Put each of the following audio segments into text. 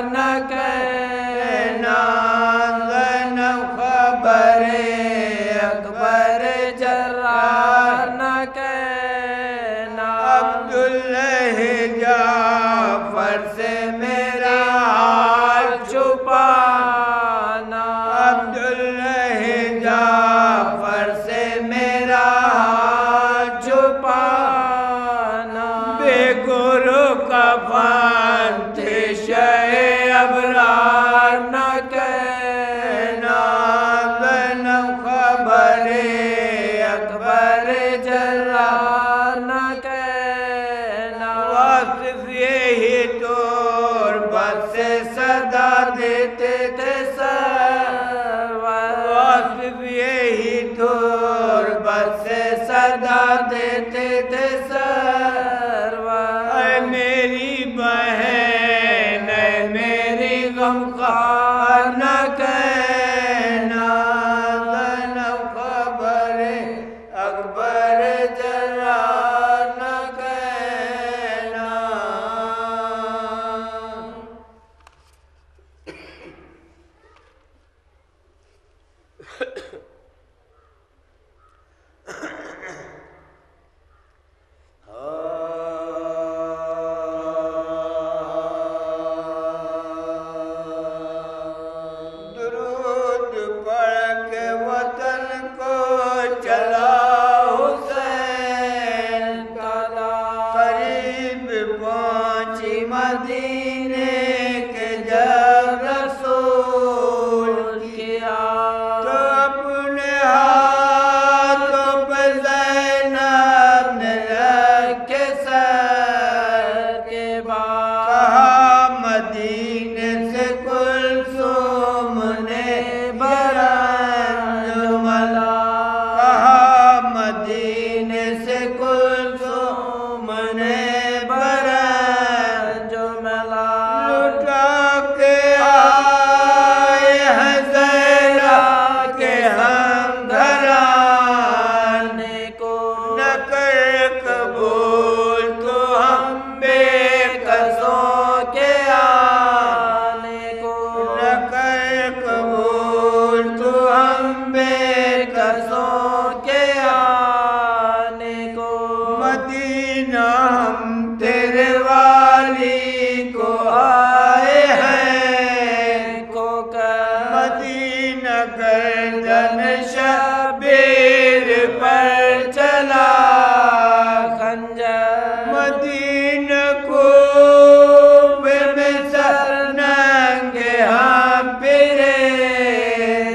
نہ کہنا زینب خبر اکبر جرار نہ کہنا عبداللہ جعفر سے میرا حال چھپانا عبداللہ جعفر سے میرا حال چھپانا بے گرو کفن تھے شہ ابرار نہ کہنا زینب خبر اکبر جرار نہ کہنا واصف یہی تربت سے صدا دیتے تھے سرور واصف یہی تربت سے صدا دیتے تھے سرور اے میری بہن اے میری غمخوار نہ کہنا زینب خبر اکبر جرار نہ کہنا درود پڑھ کے وطن کو چلا حسین قریب پہنچی مدینے کے جب رسول کیا تو اپنے ہاتھوں پہ زینب نے رکھ کے سر کے بعد کہا مدینے سے کلثوم نے برنج ملا کہا مدینے سے کلثوم نے برنج ملا لٹا کے آئے ہیں زہرا کے ہم گھرانے کو نہ کر قبول تو ہم بے قصوں کے آنے کو نہ کر قبول تو ہم بے قصوں کے آنے کو مدینہ ہم تیرے والی کو آئے ہیں کو کر مدینہ گردن شبیر پر چلا خنجر مدینہ کوفے میں سر ننگے ہم پھرے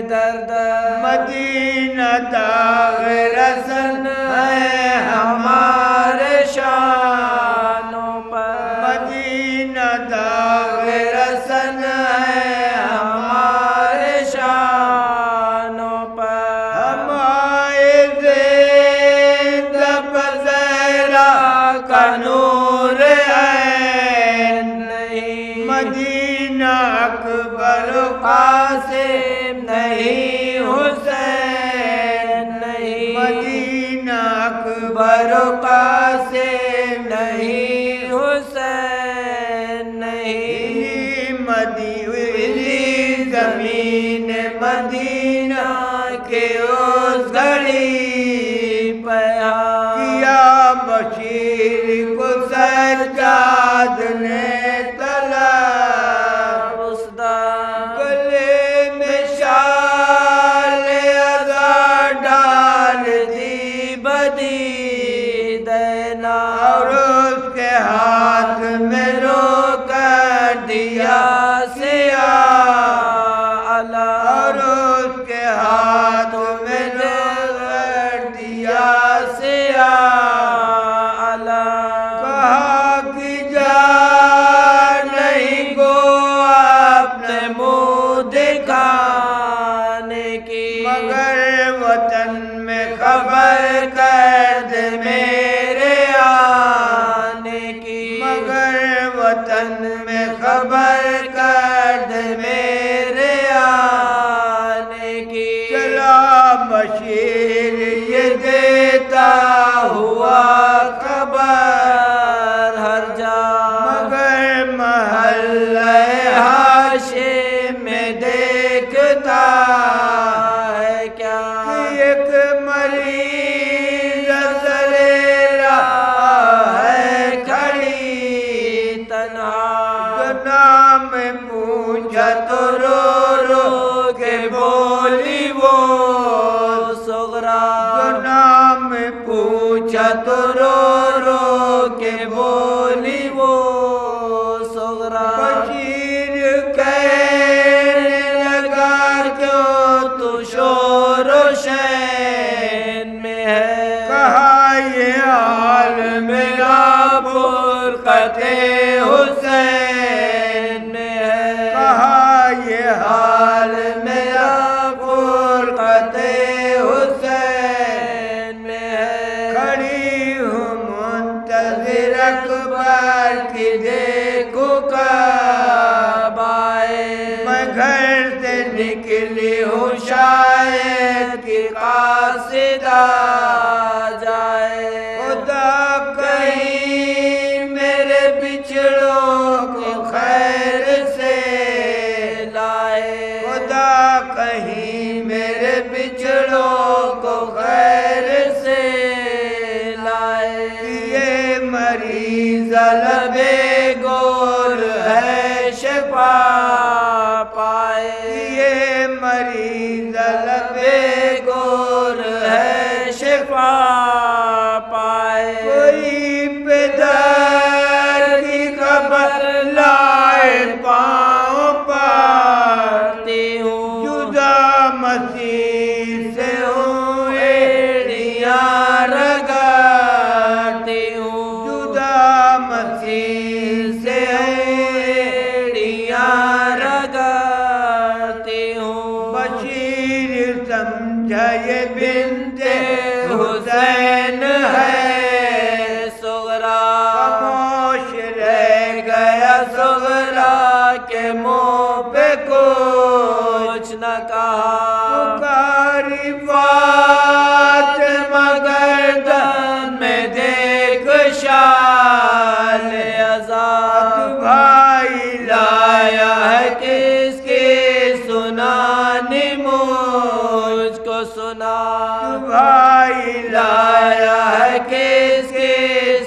در در مدینہ داغ رسن ہے ہمارے شانوں پر مدینہ داغ رسن ہے ہمارے شانوں پر ہم آئے زینب زہرا کا نور عین نہیں مدینہ اکبر و قاسم نہیں حسین نہیں مدینہ اکبر و قاسم نہیں حسین نہیں مدینہ زمین مدینہ کے اس گھڑی پیا کیا بشیر کو سجاد نے طلب اسدا گلے میں شال ازا ڈال دی بدی دینا اور اس کے ہاتھ میں رو کر دیا سیاہ علا اور اس کے ہاتھ میں رو کر دیا سیاہ علا کہا کہ جا تو رو رو کے بولی وہ صغرا۔ بشیر کہنے لگا کیوں تو شور و شین میں ہے، کہا یہ حال میرا فرقت حسین میں ہے، کہا یہ حال میرا فرقت حسین میں ہے۔ کھڑی ہوں منتظر اکبر کی دیکھو کب آئے، میں گھر سے نکلی ہوں شاید کہ قاصد آ جائے، خدا کہیں میرے بچھڑوں کو خیر سے لائے، خدا کہیں میرے بچھڑوں کو خیر سے لائے۔ یہ مریض لب گور ہے شفا پائے، یہ مریض لب گور ہے شفا پائے۔ کوئی پدر کی خبر لائے پاؤں پڑتی ہوں، جدا مسیح سے ہوں ایڑیاں رگڑتی ہوں، جدا مسیح سے ہوں ایڑیاں رگڑتی ہوں۔ بشیر سمجھا یہ بنت حسین ہے صغرا، خاموش رہ گیا صغرا کے منہ پہ کچھ نہ کہا۔ پکاری فاطمہ گردن میں دیکھ شال عزا، بھائی لایا ہے کس کی سنانی مجھ کو سنا، بھائی لایا ہے کس کی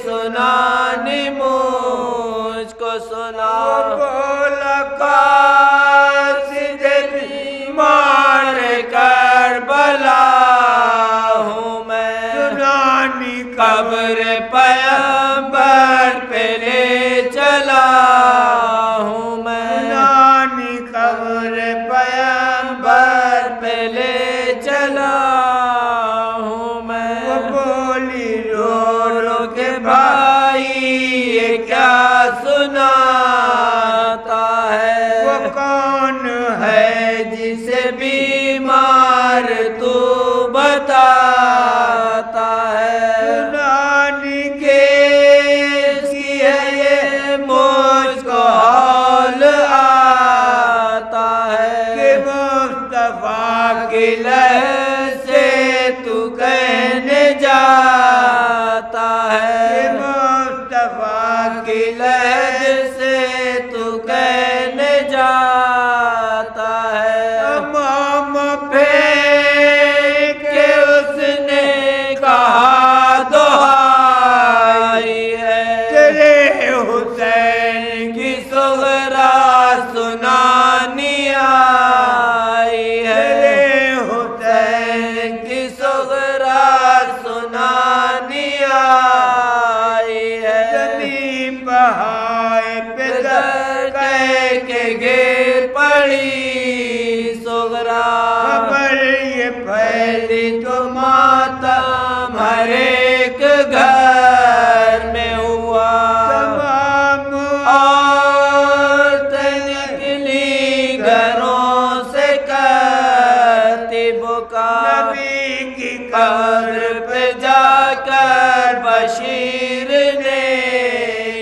سنانی مجھ کو سنا۔ بولا قاصد بیمار کربلا ہوں میں، سنانی قبر پیغمبر پہ لے چلا ہوں میں، سنانی قبر پیغمبر پہ لے چلا ہوں میں۔ وہ بولی رو رو کے بھائی یہ کیا سناتا ہے، وہ کون ہے جسے بیمار تو بتاتا ہے، سنانی کیسی ہے یہ مجھ کو حال آتا ہے، کہ مصطفیٰ کی لہر سے تو کہنے جاتا ہے، مصطفیٰ کی لہر سے تو کہنے جاتا ہے۔ امام پھینک کے اس نے کہا دہائی ہے، تیرے حسین کی صغرا سنانی آئی ہے، تیرے حسین کی صغرا سنانی آئی ہے۔ زمین بہائے پدر کہہ کے گر پڑی صغرا، خبر یہ پھیلی تو ماتم ہر ایک گھر میں ہوا، تمام عورتیں نکلی گھروں سے کرتی بکا، نبی کی قبر پہ جا کر بشیر نے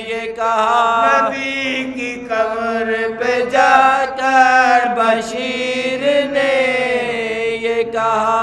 یہ کہا، نبی کی قبر پہ جا کر بشیر نے یہ کہا،